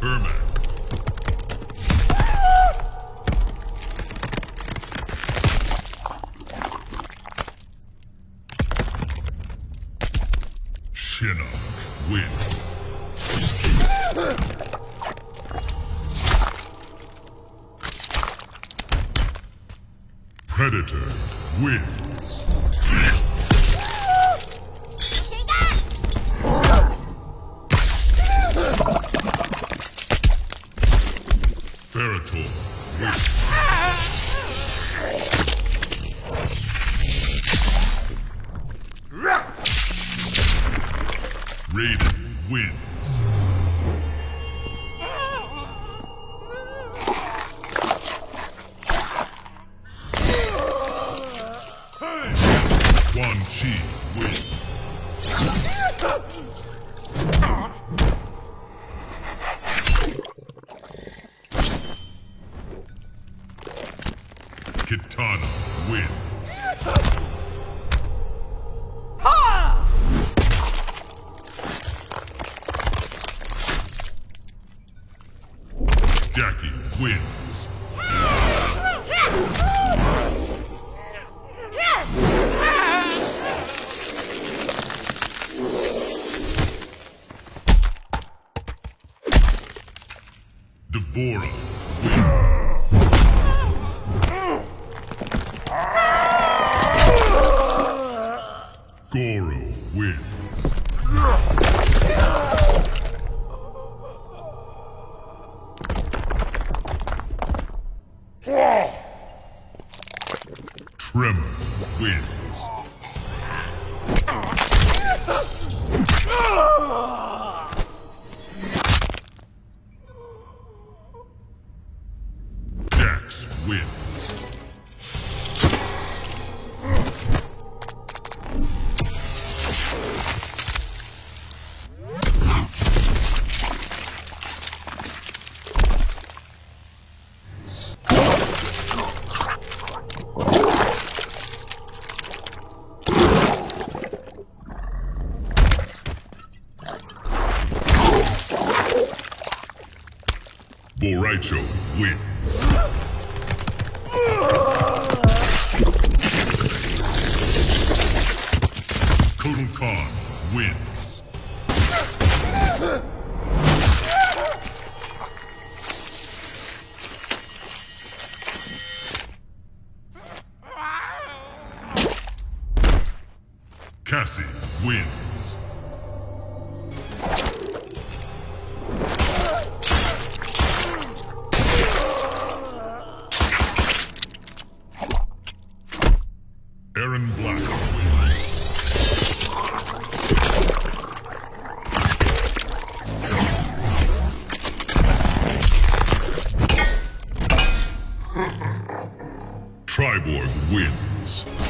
Herman. Shinnok wins. Predator wins. Ferritor wins. Raiden wins. Quan Chi wins. Kitana wins. Jackie wins. Devora wins. Goro wins. Tremor wins. Jax wins. Boraicho wins. Kotal Khan wins. Cassie wins. Aaron Black wins. Triborg wins.